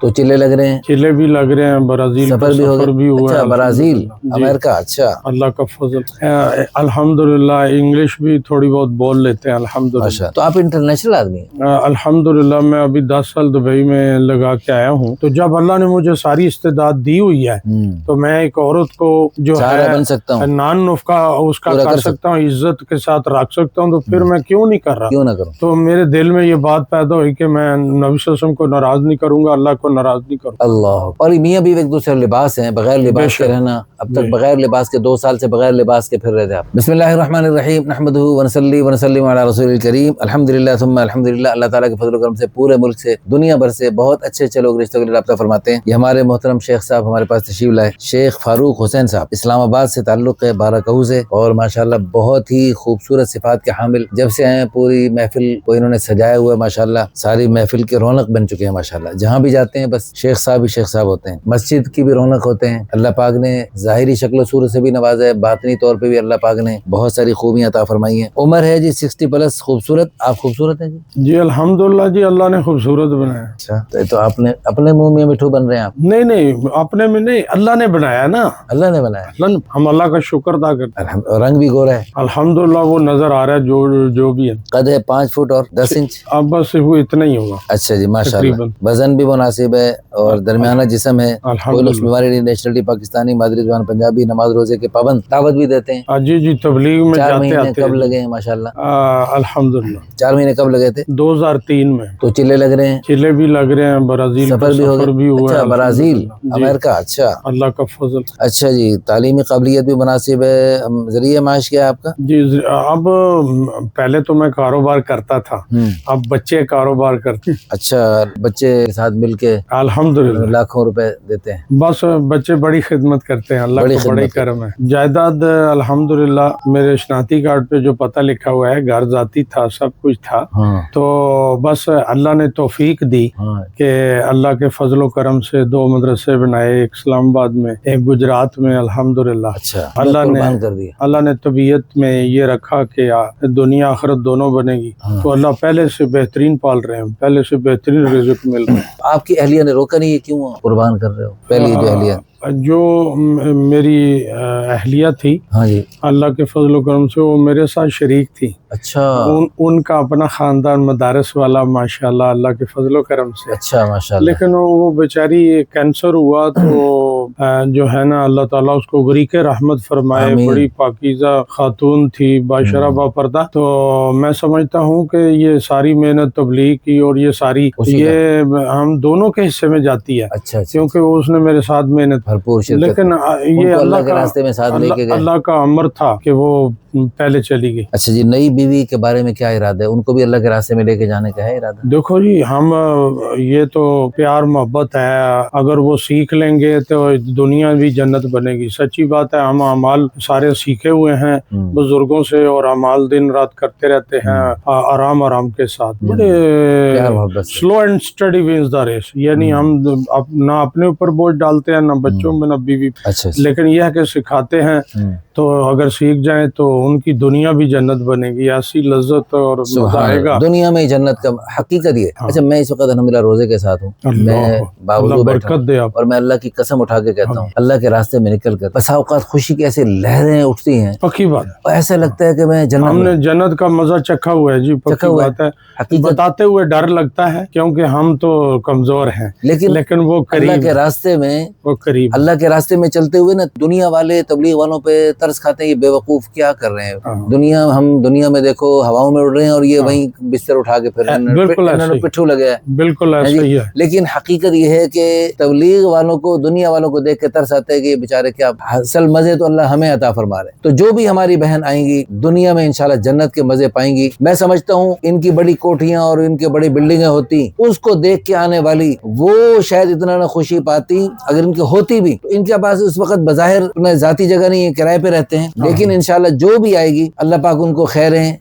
تو چلے لگ رہے ہیں؟ چلے بھی لگ رہے ہیں، برازیل سفر بھی ہو گیا؟ ہوا اچھا ہے برازیل، جی، امریکہ، اچھا اللہ کا فضل الحمدللہ۔ انگلش بھی تھوڑی بہت بول لیتے ہیں الحمدللہ۔ ماشاء، تو آپ انٹرنیشنل آدمی ہیں؟ الحمدللہ میں ابھی 10 سال دبئی میں لگا کے آیا ہوں، تو جب اللہ نے مجھے ساری استعداد دی ہوئی ہے تو میں ایک عورت کو جو سارا ہے بن سکتا ہوں، نان نفقہ اس کا پورا کر سکتا ہوں، عزت کے ساتھ رکھ سکتا ہوں، تو پھر میں کیوں نہیں کر رہا؟ کیوں نہ کروں؟ تو میرے دل میں یہ بات پیدا ہوئی کہ میں نبی صلی اللہ علیہ وسلم کو ناراض نہیں کروں گا، اللہ کو ناراض نہیں کروں گا۔ اللہ، اور میاں بیوی ایک دوسرے لباس ہیں، بغیر لباس کے رہنا، اب تک بغیر لباس کے 2 سال سے بغیر لباس کے پھر رہے تھے آپ۔ بسم اللہ الرحمن الرحیم، نحمدہ ونصلی ونسلم علی رسول الکریم، الحمدللہ ثم الحمدللہ۔ اللہ تعالیٰ کے فضل و کرم سے پورے ملک سے، دنیا بھر سے بہت اچھے اچھے لوگ رشتوں کے لیے رابطہ فرماتے ہیں۔ یہ ہمارے محترم شیخ صاحب ہمارے پاس تشریف لائے، شیخ فاروق حسین صاحب، اسلام آباد سے تعلق ہے، بارہ سے، اور ماشاءاللہ بہت ہی خوبصورت صفات کے حامل، جب سے آئے پوری محفل کو انہوں نے سجایا ہوا ہے، ماشاءاللہ ساری محفل کی رونق بن چکے ہیں ماشاءاللہ۔ جہاں بھی جاتے ہیں بس شیخ صاحب ہی شیخ صاحب ہوتے ہیں، مسجد کی بھی رونق ہوتے ہیں۔ اللہ پاک نے ظاہری شکل و صورت سے بھی نوازا ہے، باطنی طور پہ بھی اللہ پاک نے بہت ساری خوبیاں عطا فرمائی ہیں۔ عمر ہے جی 60+، خوبصورت، آپ خوبصورت ہیں جی؟ جی الحمدللہ جی، اللہ نے خوبصورت بنایا۔ اچھا، تو آپ نے اپنے منہ میں مٹھو بن رہے ہیں آپ؟ نہیں اپنے میں نہیں، اللہ نے بنایا نا، اللہ نے بنایا، ہم اللہ کا شکر ادا کرتے ہیں۔ رنگ بھی گورا ہے الحمدللہ، وہ نظر آ رہا ہے جو بھی ہے۔ قد ہے 5 فٹ اور 10 انچ؟ اب بس وہ اتنا ہی ہوگا اچھا جی، ماشاءاللہ، وزن بھی مناسب ہے اور درمیانہ جسم ہے، کوئی لوگ بیماری نہیں، نیشنلٹی پاکستانی، مادری زبان پنجابی، نماز روزے کے پابند، دعوت بھی دیتے ہیں؟ جی تبلیغ میں 4 جاتے مہینے آتے کب ہیں۔ لگے ہیں ماشاءاللہ؟ الحمدللہ 4 مہینے کب لگے تھے؟ 2003 میں۔ تو چلے لگ رہے ہیں؟ چلے بھی لگ رہے ہیں، برازیل سفر بھی ہو ہوا گیا؟ ہے اچھا برازیل، جی، امریکہ، اچھا اللہ کا فضل۔ اچھا جی، تعلیمی قابلیت بھی مناسب ہے، ذریعہ معاش کیا ہے آپ کا؟ جی اب پہلے تو میں کاروبار کرتا تھا، اب بچے کاروبار کرتے ہیں۔ اچھا، بچے کے ساتھ مل کے الحمدللہ لاکھوں روپے دیتے ہیں؟ بس بچے بڑی خدمت کرتے ہیں، اللہ کا بڑا کرم ہے۔ جائیداد الحمدللہ میرے شناختی کارڈ پہ جو پتہ لکھا ہوا ہے، گھر ذاتی تھا، سب کچھ تھا، تو بس اللہ نے توفیق دی کہ اللہ کے فضل و کرم سے 2 مدرسے بنائے، ایک اسلام آباد میں، ایک گجرات میں، الحمدللہ۔ اچھا، اللہ نے طبیعت میں یہ رکھا کہ دنیا آخرت دونوں بنے گی، تو اللہ پہلے سے بہترین پال رہے ہیں، پہلے سے بہترین رزق مل رہا ہے۔ آپ کی اہلیہ نے روکا نہیں، کیوں قربان کر رہے ہو؟ پہلی جو اہلیہ، جو میری اہلیہ تھی، ہاں جی، اللہ کے فضل و کرم سے وہ میرے ساتھ شریک تھی۔ اچھا، ان کا اپنا خاندان مدارس والا ماشاءاللہ، اللہ کے فضل و کرم سے۔ اچھا ماشاءاللہ، لیکن وہ بیچاری کینسر ہوا تو جو ہے نا، اللہ تعالیٰ اس کو غریق رحمت فرمائے، بڑی پاکیزہ خاتون تھی، باشرہ با پردہ۔ تو میں سمجھتا ہوں کہ یہ ساری محنت تبلیغ کی اور یہ ساری یہ ہم دونوں کے حصے میں جاتی ہے، کیونکہ اس نے میرے ساتھ محنت بھرپور شرکت، لیکن یہ اللہ کے راستے میں ساتھ لے کے گئے، اللہ کا امر تھا کہ وہ پہلے چلی گئی۔ اچھا جی، نئی بیوی کے بارے میں کیا ارادہ ہے؟ ان کو بھی اللہ کے راستے میں لے کے جانے کا ہے ارادہ؟ دیکھو جی، ہم یہ تو پیار محبت ہے، اگر وہ سیکھ لیں گے تو دنیا بھی جنت بنے گی، سچی بات ہے۔ ہم اعمال سارے سیکھے ہوئے ہیں بزرگوں سے، اور اعمال دن رات کرتے رہتے ہیں آرام کے ساتھ، بڑے slow and steady wins the race, یعنی ہم نہ اپنے اوپر بوجھ ڈالتے ہیں، نہ بچوں میں، نہ بیوی، لیکن یہ ہے کہ سکھاتے ہیں، تو اگر سیکھ جائیں تو ان کی دنیا بھی جنت بنے گی، ایسی لذت اور مزہ آئے گا دنیا میں جنت کا حقیقت یہ۔ اچھا، میں اس وقت الحمدللہ روزے کے ساتھ ہوں، میں باوضو بیٹھا ہوں، اور میں اللہ کی قسم اٹھا کے کہتا ہوں، اللہ کے راستے میں نکل کر بسا اوقات خوشی کی ایسے لہریں اٹھتی ہیں، پکی بات، اور ایسا لگتا ہے کہ میں جنت، ہم نے جنت کا مزہ چکھا ہوا ہے جی، پکی بات ہے، بتاتے ہوئے ڈر لگتا ہے کیونکہ ہم تو کمزور ہیں، لیکن وہ قریب، اللہ کے راستے میں، وہ قریب، اللہ کے راستے میں چلتے ہوئے نا، دنیا والے تبلیغ والوں پہ ترس کھاتے ہیں، یہ بے وقوف کیا کر رہے ہیں، دنیا میں دیکھو ہواؤں میں اڑ رہے ہیں، اور یہ وہیں بستر اٹھا کے پھر پٹھو لگے، بالکل ایسا ہی ہے۔ لیکن حقیقت یہ ہے کہ تبلیغ والوں کو، دنیا والوں کو دیکھ کے ترس آتا ہے کہ یہ بیچارے کیا، اصل مزے تو اللہ ہمیں عطا فرما رہے ہیں۔ تو جو بھی ہماری بہن آئیں گی دنیا میں انشاءاللہ جنت کے مزے پائیں گی۔ میں سمجھتا ہوں ان کی بڑی کوٹھیاں اور ان کی بڑی بلڈنگیں ہوتی، اس کو دیکھ کے آنے والی وہ شاید اتنا نہ خوشی پاتی، اگر ان کی ہوتی بھی تو ان کے پاس اس وقت بظاہر ذاتی جگہ نہیں ہے، کرائے پہ رہتے ہیں، لیکن انشاءاللہ جو جو بھی آئے گی اللہ پاک ان کو خیریں،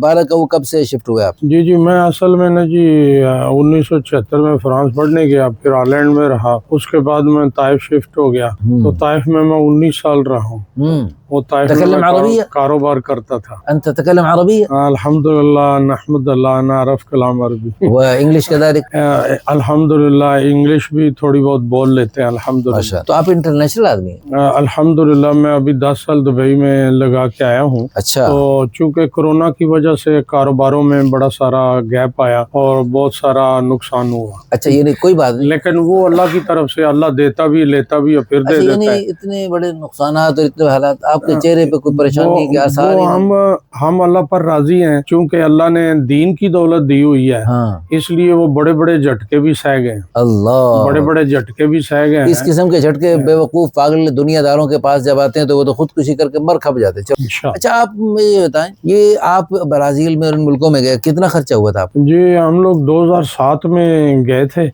بارک وہ کب سے شفٹ ہوئے آپ؟ جی میں اصل میں نے جی 1976 میں فرانس پڑھنے گیا، پھر ہالینڈ میں رہا، اس کے بعد میں طائف شفٹ ہو گیا، تو طائف میں 19 سال رہا ہوں۔ وہ طائف میں تکلم عربیہ؟ کاروبار کرتا تھا۔ انت تتكلم عربية؟ الحمدللہ نحمد اللہ انا عرف کلام عربی وانگلش كذلك؟ الحمدللہ انگلش بھی تھوڑی بہت بول لیتے ہیں الحمدللہ۔ ماشاء، تو آپ انٹرنیشنل آدمی ہیں؟ الحمدللہ میں ابھی 10 سال دبئی میں لگا کے آیا ہوں۔ اچھا، تو چونکہ کورونا کی وجہ سے کاروباروں میں بڑا سارا گیپ آیا اور بہت سارا نقصان ہوا، اچھا یعنی کوئی بات نہیں، لیکن وہ اللہ کی طرف سے اللہ دیتا بھی لیتا بھی اور پھر دے اچھا دیتا ہے۔ یعنی اتنے بڑے نقصانات اور اتنے حالات، آپ کے چہرے پہ کوئی پریشانی کے آثار ہی وہ نہیں؟ ہم اللہ پر راضی ہیں، چونکہ اللہ نے دین کی دولت دی ہوئی ہے، ہاں اس لیے وہ بڑے بڑے جھٹکے بھی سہ گئے ہیں، اللہ، بڑے بڑے جھٹکے بھی سہ گئے اس ہیں قسم کے جھٹکے بے وقوف پاگل دنیا داروں کے پاس جب آتے ہیں تو وہ تو خودکشی کر کے مر کھپ جاتے ہیں۔ چلو انشاءاللہ۔ اچھا آپ مجھے یہ بتائیں، یہ آپ برازیل میں اور ان ملکوں میں گئے، کتنا خرچہ ہوا تھا آپ؟ جی ہم لوگ 2007 میں گئے تھے،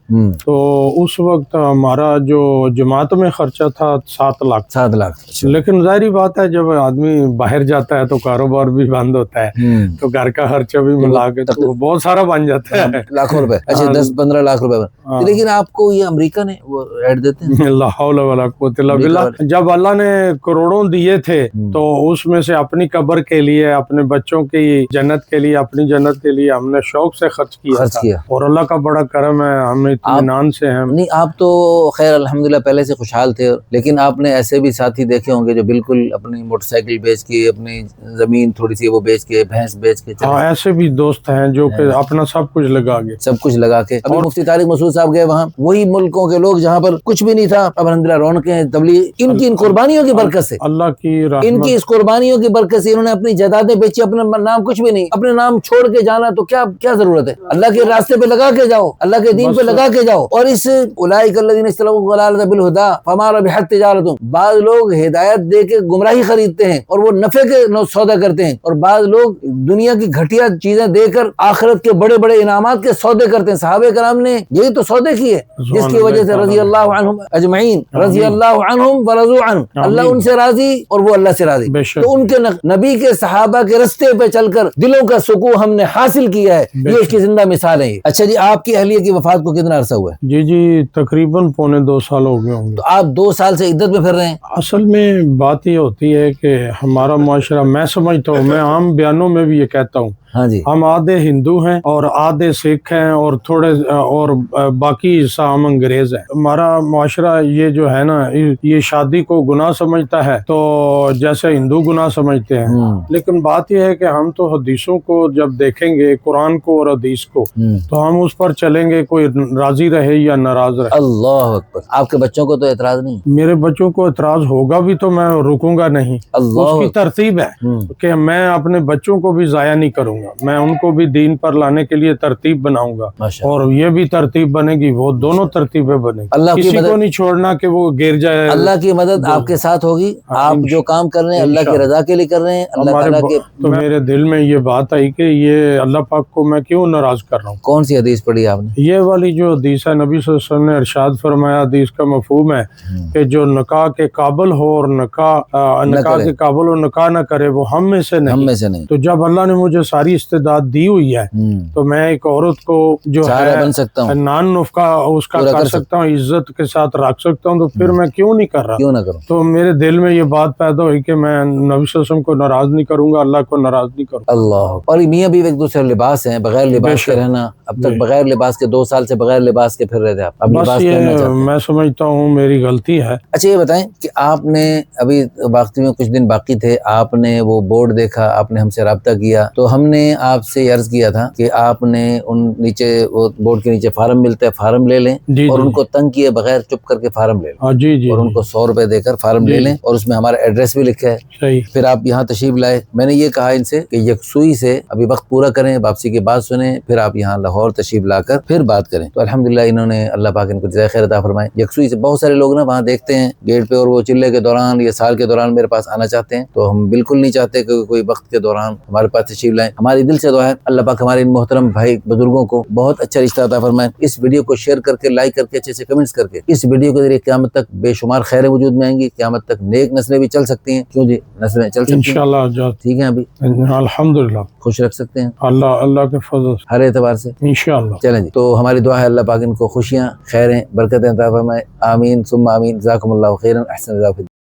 تو اس وقت ہمارا جو جماعت میں خرچہ تھا 7 لاکھ۔ 7 لاکھ؟ لیکن ظاہری بات ہے جب آدمی باہر جاتا ہے تو کاروبار بھی بند ہوتا ہے، تو گھر کا خرچہ بھی ملا کے تو بہت سارا بن جاتا ہے، لاکھوں روپے، اچھا 10-15 لاکھ روپے بن، لیکن آپ کو یہ امریکہ نے وہ ایڈ دیتے ہیں؟ لا حول ولا قوت الا باللہ۔ جب اللہ نے کروڑوں دیے تھے تو اس میں سے اپنی قبر کے لیے، اپنے بچوں کی جنت کے لیے، اپنی جنت کے لیے ہم نے شوق سے خرچ کیا تھا، اور اللہ کا بڑا کرم ہے، ہم اطمینان سے ہیں۔ نہیں آپ تو خیر الحمدللہ پہلے سے خوشحال تھے، لیکن آپ نے ایسے بھی ساتھی دیکھے ہوں گے جو بالکل اپنی موٹر سائیکل بیچ کے، اپنی زمین تھوڑی سی وہ بیچ کے، بھینس بیچ کے چلے، ایسے بھی دوست ہیں جو کہ اپنا سب کچھ لگا گئے، سب کچھ لگا کے۔ ابھی مفتی طارق مسعود صاحب گئے وہاں، وہی ملکوں کے لوگ جہاں پر کچھ بھی نہیں تھا اب الحمدللہ رونقیں، تبلیغ، ان کی ان قربانیوں کی برکت سے، اللہ کی ان رحمت، کی اس قربانیوں کی برکت سے انہوں نے اپنی جائیدادیں بیچی، اپنا نام کچھ بھی نہیں، اپنے نام چھوڑ کے جانا تو کیا ضرورت ہے؟ اللہ کے راستے پہ لگا کے جاؤ، اللہ کے دین پہ لگا کے جاؤ۔ اور اس اولئک الذین اشتروا الضلالۃ بالہدی فما ربحت تجارتہم، بعض لوگ ہدایت دے کے گمراہی خریدتے ہیں اور وہ نفع کے سودا کرتے ہیں، اور بعض لوگ دنیا کی گھٹیا چیزیں دے کر آخرت کے بڑے بڑے انعامات کے سودے کرتے ہیں۔ صحابہ کرام نے یہی تو سودے کیے جس کی وجہ سے رضی اللہ عنہم اجمعین، رضی اللہ عنہم ورضوا عنہ، اللہ ان سے راضی اور وہ اللہ سے راضی۔ تو ان کے نبی کے صحابہ کے رستے پہ چل کر دلوں کا سکون ہم نے حاصل کیا ہے، یہ اس کی زندہ مثال ہے۔ اچھا جی آپ کی اہلیہ کی وفات کو کتنا عرصہ ہوا ہے؟ جی تقریباً 2.25 سال ہو گئے ہوں گے۔ تو آپ 2 سال سے عدت میں پھر رہے ہیں؟ اصل میں بات یہ ہوتی ہے کہ ہمارا معاشرہ، میں سمجھتا ہوں، میں عام بیانوں میں بھی یہ کہتا ہوں، ہاں جی، ہم آدھے ہندو ہیں اور آدھے سکھ ہیں اور تھوڑے اور باقی حصہ ہم انگریز ہیں۔ ہمارا معاشرہ یہ جو ہے نا، یہ شادی کو گناہ سمجھتا ہے، تو جیسے ہندو گناہ سمجھتے ہیں، لیکن بات یہ ہے کہ ہم تو حدیثوں کو جب دیکھیں گے، قرآن کو اور حدیث کو، تو ہم اس پر چلیں گے، کوئی راضی رہے یا ناراض رہے۔ اللہ اکبر۔ آپ کے بچوں کو تو اعتراض نہیں؟ میرے بچوں کو اعتراض ہوگا بھی تو میں رکوں گا نہیں، اس کی ترتیب ہے کہ میں اپنے بچوں کو بھی ضائع نہیں کروں گا، میں ان کو بھی دین پر لانے کے لیے ترتیب بناؤں گا، اور یہ بھی ترتیب بنے گی، وہ دونوں ترتیبیں بنے گی، کسی کو نہیں چھوڑنا کہ وہ گر جائے۔ اللہ کی مدد آپ کے ساتھ ہوگی، آپ جو کام کر رہے ہیں اللہ کی رضا کے لیے کر رہے ہیں، اللہ تعالیٰ کے۔ تو میرے دل میں یہ بات آئی کہ یہ اللہ پاک کو میں کیوں ناراض کر رہا ہوں۔ کون سی حدیث پڑھی آپ نے؟ یہ والی جو حدیث ہے، نبی صلی اللہ علیہ وسلم نے ارشاد فرمایا، حدیث کا مفہوم ہے کہ جو نکاح کے قابل ہو اور نکاح کے قابل اور نکاح نہ کرے وہ ہم میں سے نہیں۔ تو جب اللہ نے مجھے ساری استعداد دی ہوئی ہے تو میں ایک عورت کو جو ہے نان نفقہ اس کا کر سکتا ہوں، عزت کے ساتھ رکھ سکتا ہوں، تو پھر میں کیوں نہیں کر رہا؟ کیوں نہ کروں؟ تو میرے دل میں یہ بات پیدا ہوئی کہ میں نبی صلی اللہ علیہ وسلم کو ناراض نہیں کروں گا، اللہ کو ناراض نہیں کروں گا۔ اللہ، اور میاں بیوی ایک دوسرے لباس ہیں، بغیر لباس کے رہنا، اب تک بغیر لباس کے 2 سال سے بغیر لباس کے پھر رہے تھے آپ، اب لباس پہننا چاہتے ہیں؟ میں سمجھتا ہوں میری غلطی ہے۔ اچھا یہ بتائیں کہ آپ نے ابھی باقی میں کچھ دن باقی تھے، آپ نے وہ بورڈ دیکھا، آپ نے ہم سے رابطہ کیا، تو ہم نے آپ سے عرض کیا تھا کہ آپ نے ان نیچے وہ بورڈ کے نیچے فارم ملتا ہے، فارم لے لیں، اور ان کو تنگ کیے بغیر چپ کر کے فارم لے لیں، اور ان کو 100 روپے دے کر فارم لے لیں، اور اس میں ہمارا ایڈریس بھی لکھا ہے۔ پھر آپ یہاں تشریف لائے، میں نے یہ کہا ان سے کہ یکسوئی سے ابھی وقت پورا کریں، واپسی کی بات سنیں، پھر آپ یہاں لاہور تشریف لا کر پھر بات کریں۔ تو الحمدللہ انہوں نے، اللہ پاک ان کو جزائے خیر عطا فرمائے، یکسوئی سے بہت سارے لوگ نا وہاں دیکھتے ہیں گیٹ پہ، اور وہ چلے کے دوران یا سال کے دوران میرے پاس آنا چاہتے ہیں، تو ہم بالکل نہیں چاہتے کہ کوئی وقت کے دوران ہمارے پاس تشریف لائیں۔ ہماری دل سے دعا ہے اللہ پاک ہمارے ان محترم بھائی بزرگوں کو بہت اچھا رشتہ عطا فرمائے. اس ویڈیو کو شیئر کر کے، لائک کر کے، اچھے سے کمنٹس کر کے اس ویڈیو کے ذریعے قیامت تک بے شمار خیریں وجود میں آئیں گی. قیامت تک نیک نسلیں بھی چل سکتی ہیں. کیوں جی نسلیں چل سکتی ہیں انشاءاللہ. ٹھیک ہے. ابھی الحمدللہ خوش رکھ سکتے ہیں اللہ کے فضل سے ہر اعتبار سے انشاءاللہ. چلیں جی. تو ہماری دعا ہے اللہ پاک ان کو خوشیاں، خیریں، برکتیں عطا فرمائے. آمین ثم آمین. جزاکم اللہ خیرا. احسن جزاک.